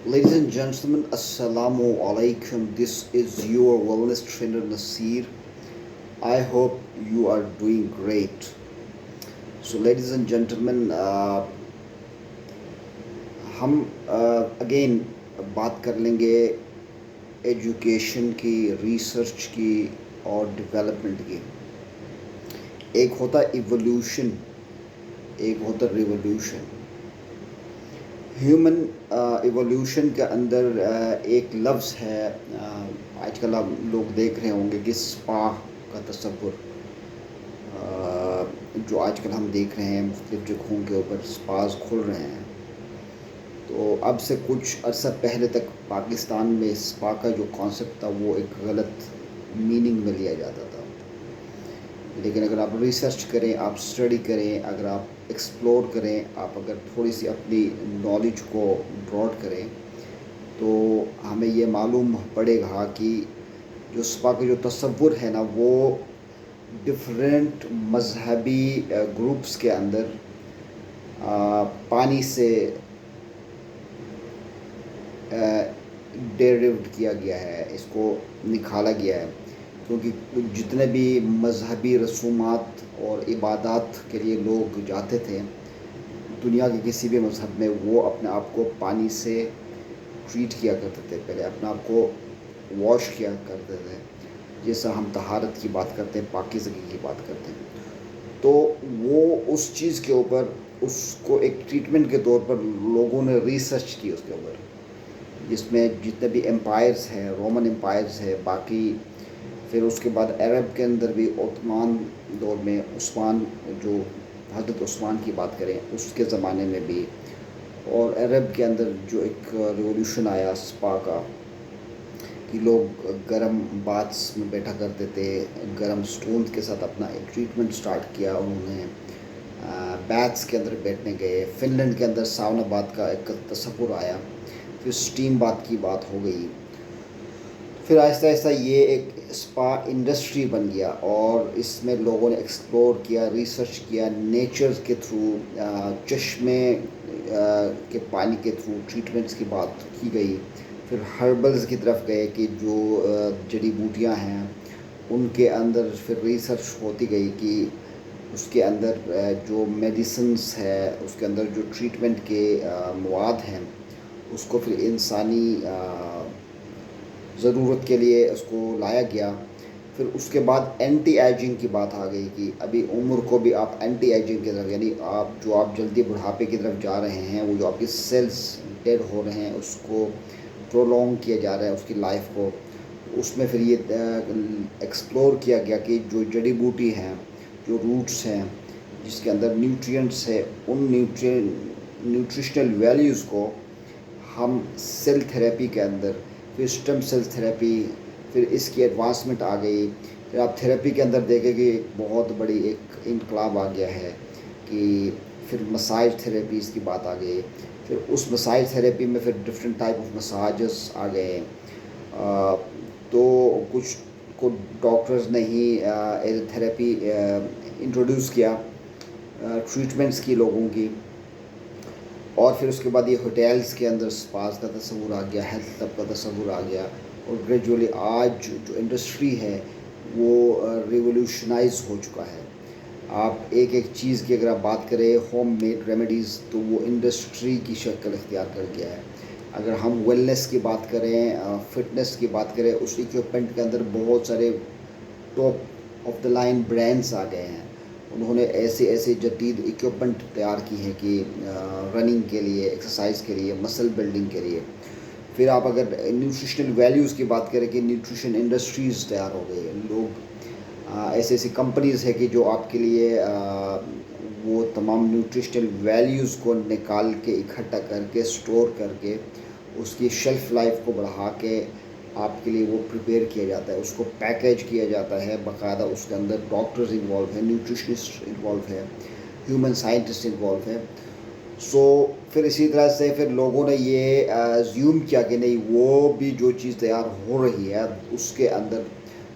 Ladies and gentlemen, Assalamu alaikum. This is your wellness trainer Nasir. I hope you are doing great. So, ladies and gentlemen, हम again बात कर लेंगे education की, research की और development की. एक होता इवोल्यूशन, एक होता रिवोल्यूशन. ह्यूमन इवोल्यूशन के अंदर एक लफ्ज़ है. आजकल आप लोग देख रहे होंगे कि स्पा का तस्वुर, जो आजकल हम देख रहे हैं मुख्तलिफ़ जगहों के ऊपर स्पाज खुल रहे हैं. तो अब से कुछ अर्सा पहले तक पाकिस्तान में स्पा का जो कॉन्सेप्ट था वो एक गलत मीनिंग में लिया जाता था. लेकिन अगर आप रिसर्च करें, आप स्टडी करें, अगर आप एक्सप्लोर करें, आप अगर थोड़ी सी अपनी नॉलेज को ब्रॉड करें, तो हमें ये मालूम पड़ेगा कि जो स्पा का जो तस्वुर है ना, वो डिफरेंट मजहबी ग्रुप्स के अंदर पानी से डेरिव्ड किया गया है, इसको निकाला गया है. क्योंकि जितने भी मजहबी रसूमात और इबादत के लिए लोग जाते थे दुनिया के किसी भी मजहब में, वो अपने आप को पानी से ट्रीट किया करते थे. पहले अपने आप को वॉश किया करते थे, जैसा हम तहारत की बात करते हैं, पाकीज़गी की बात करते हैं. तो वो उस चीज़ के ऊपर, उसको एक ट्रीटमेंट के तौर पर लोगों ने रिसर्च की उसके ऊपर, जिसमें जितने भी एम्पायर्स हैं, रोमन एम्पायर्स है, बाकी फिर उसके बाद अरब के अंदर भी ओस्मान दौर में, उस्मान जो हज़रत उस्मान की बात करें उसके ज़माने में भी, और अरब के अंदर जो एक रिवोल्यूशन आया स्पा का, कि लोग गर्म बाथ्स में बैठा करते थे, गर्म स्टोन के साथ अपना एक ट्रीटमेंट स्टार्ट किया उन्होंने. बैथ्स के अंदर बैठने गए. फ़िनलैंड के अंदर साउना बाथ का एक तस्वुर आया. फिर स्टीम बाथ की बात हो गई. फिर आहिस्ता आहिस्ता ये एक स्पा इंडस्ट्री बन गया, और इसमें लोगों ने एक्सप्लोर किया, रिसर्च किया, नेचर के थ्रू, चश्मे के पानी के थ्रू ट्रीटमेंट्स की बात की गई. फिर हर्बल्स की तरफ गए कि जो जड़ी बूटियां हैं उनके अंदर फिर रिसर्च होती गई कि उसके अंदर जो मेडिसिन्स है, उसके अंदर जो ट्रीटमेंट के मवाद हैं, उसको फिर इंसानी ज़रूरत के लिए उसको लाया गया. फिर उसके बाद एंटी एजिंग की बात आ गई कि अभी उम्र को भी आप एंटी एजिंग की तरफ, यानी आप जल्दी बुढ़ापे की तरफ जा रहे हैं, वो जो आपकी सेल्स डेड हो रहे हैं उसको प्रोलॉन्ग किया जा रहा है, उसकी लाइफ को. उसमें फिर ये एक्सप्लोर किया गया कि जो जड़ी बूटी हैं, जो रूट्स हैं, जिसके अंदर न्यूट्रिएंट्स है, उन न्यूट्रिशनल वैल्यूज़ को हम सेल थेरेपी के अंदर, फिर स्टेम सेल थेरेपी, फिर इसकी एडवांसमेंट आ गई. फिर आप थेरेपी के अंदर देखेंगे एक बहुत बड़ी एक इनकलाब आ गया है कि फिर मसाज थेरेपीज़ की बात आ गई. फिर उस मसाज थेरेपी में फिर डिफरेंट टाइप ऑफ मसाजेस आ गए. तो कुछ को डॉक्टर्स ने ही थेरेपी इंट्रोड्यूस किया, ट्रीटमेंट्स की लोगों की. और फिर उसके बाद ये होटल्स के अंदर स्पास का तस्वुर आ गया, हेल्थ क्लब का तस्वुर आ गया, और ग्रेजुअली आज जो इंडस्ट्री है वो रिवोल्यूशनाइज हो चुका है. आप एक एक चीज़ की अगर आप बात करें, होम मेड रेमेडीज़, तो वो इंडस्ट्री की शक्ल इख्तियार कर गया है. अगर हम वेलनेस की बात करें, फ़िटनेस की बात करें, उस इक्विपमेंट के अंदर बहुत सारे top of the line brands आ गए हैं. उन्होंने ऐसे ऐसे जदीद इक्विपमेंट तैयार की हैं कि रनिंग के लिए, एक्सरसाइज के लिए, मसल बिल्डिंग के लिए. फिर आप अगर न्यूट्रिशनल वैल्यूज़ की बात करें कि न्यूट्रिशन इंडस्ट्रीज़ तैयार हो गई हैं. लोग ऐसी ऐसी कंपनीज़ है कि जो आपके लिए वो तमाम न्यूट्रिशनल वैल्यूज़ को निकाल के, इकट्ठा करके, स्टोर करके, उसकी शेल्फ़ लाइफ को बढ़ा के आपके लिए वो प्रिपेयर किया जाता है, उसको पैकेज किया जाता है बाकायदा. उसके अंदर डॉक्टर्स इन्वॉल्व हैं, न्यूट्रिशनिस्ट इन्वॉल्व है, ह्यूमन साइंटिस्ट इन्वॉल्व है. सो फिर इसी तरह से फिर लोगों ने ये अज्यूम किया कि नहीं, वो भी जो चीज़ तैयार हो रही है उसके अंदर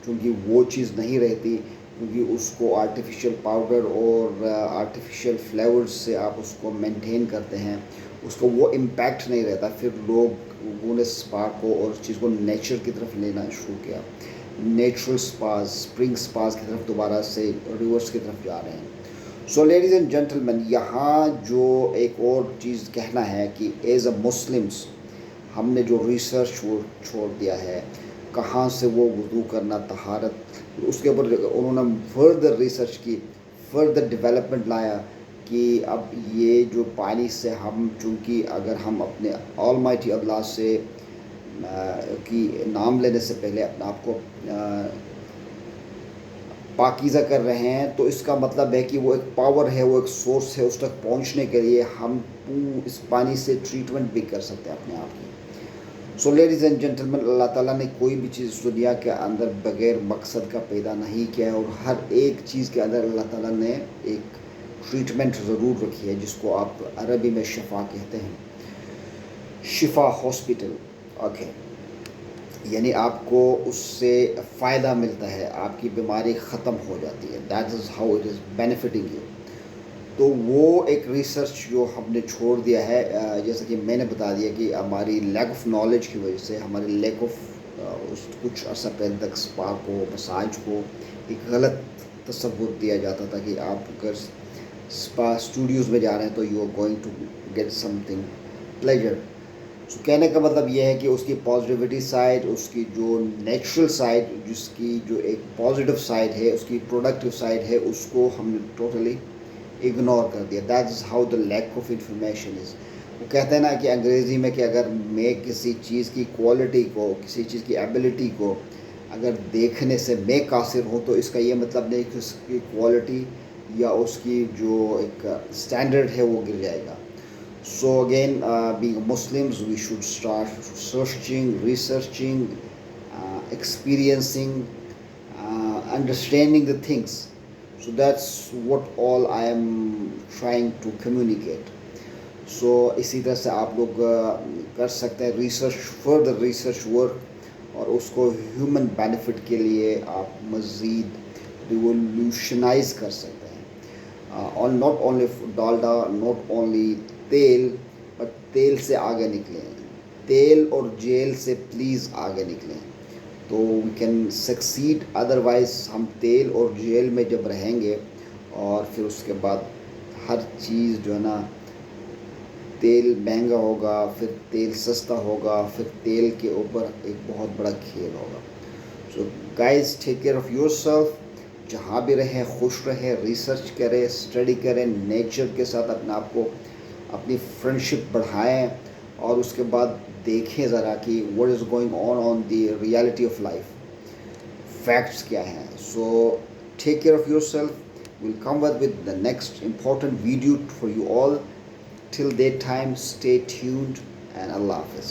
चूँकि वो चीज़ नहीं रहती, क्योंकि उसको आर्टिफिशियल पाउडर और आर्टिफिशियल फ्लेवर्स से आप उसको मेंटेन करते हैं, اس کا وہ امپیکٹ نہیں رہتا، پھر لوگوں نے اسپا کو اور اس چیز کو نیچر کی طرف لینا شروع کیا، نیچرل سپاز، اسپرنگ سپاز کی طرف دوبارہ سے ریورس کی طرف جا رہے ہیں. سو لیڈیز اینڈ جینٹلمین، یہاں جو ایک اور چیز کہنا ہے کہ ایز اے مسلمس ہم نے جو ریسرچ چھوڑ دیا ہے، کہاں سے وہ وضو کرنا، طہارت، اس کے اوپر انہوں نے فردر ریسرچ کی، فردر ڈیولپمنٹ لایا کہ اب یہ جو پانی سے ہم، چونکہ اگر ہم اپنے آل مائٹی اللہ سے کی نام لینے سے پہلے اپنے آپ کو پاکیزہ کر رہے ہیں، تو اس کا مطلب ہے کہ وہ ایک پاور ہے، وہ ایک سورس ہے، اس تک پہنچنے کے لیے ہم اس پانی سے ٹریٹمنٹ بھی کر سکتے ہیں اپنے آپ کی. سو لیڈیز اینڈ جینٹلمین، اللہ تعالیٰ نے کوئی بھی چیز اس دنیا کے اندر بغیر مقصد کا پیدا نہیں کیا ہے، اور ہر ایک چیز کے اندر اللہ تعالیٰ نے ایک ٹریٹمنٹ ضرور رکھی ہے، جس کو آپ عربی میں شفا کہتے ہیں، شفا ہاسپٹل. اوکے، یعنی آپ کو اس سے فائدہ ملتا ہے، آپ کی بیماری ختم ہو جاتی ہے. That is how it is benefiting you. تو وہ ایک ریسرچ جو ہم نے چھوڑ دیا ہے، جیسا کہ میں نے بتا دیا کہ ہماری لیک آف نالج کی وجہ سے، ہماری لیک آف کچھ عرصہ پہلے تک سپا کو، مساج کو ایک غلط تصور دیا جاتا تھا کہ آپ اگر سپا اسٹوڈیوز میں جا رہے ہیں تو you are going to get something pleasure. So کہنے کا مطلب یہ ہے کہ اس کی پازیٹیوٹی سائڈ، اس کی جو نیچرل سائڈ، جس کی جو ایک پازیٹیو سائڈ ہے، اس کی پروڈکٹیو سائڈ ہے، اس کو ہم نے ٹوٹلی اگنور کر دیا. That is how the lack of information is. وہ کہتے ہیں نا کہ انگریزی میں کہ اگر میں کسی چیز کی کوالٹی کو، کسی چیز کی ایبلٹی کو اگر دیکھنے سے میں قاصر ہوں، تو اس کا یہ مطلب نہیں کہ اس کی کوالٹی یا اس کی جو ایک اسٹینڈرڈ ہے وہ گر جائے گا. So again, being Muslims, we should start searching, researching, experiencing, understanding the things. So that's what all I am trying to communicate. So اسی طرح سے آپ لوگ کر سکتے ہیں ریسرچ، فردر ریسرچ ورک، اور اس کو ہیومن بینیفٹ کے لیے آپ مزید ریولیوشنائز کر سکتے ہیں. اور not only Dalda, not only تیل، بٹ تیل سے آگے نکلیں، تیل اور جیل سے پلیز آگے نکلیں، تو وی کین سکسیڈ. ادروائز ہم تیل اور جیل میں جب رہیں گے، اور پھر اس کے بعد ہر چیز جو ہے نا، تیل مہنگا ہوگا، پھر تیل سستا ہوگا، پھر تیل کے اوپر ایک بہت بڑا کھیل ہوگا. So guys, take care of your self. جہاں بھی رہیں خوش رہیں، ریسرچ کریں، اسٹڈی کریں، نیچر کے ساتھ اپنے آپ کو، اپنی فرینڈشپ بڑھائیں، اور اس کے بعد دیکھیں ذرا کہ what is going on the reality of life, facts کیا ہیں. So take care of yourself. Welcome with the next important video for you all. Till that time, stay tuned and Allah Hafiz.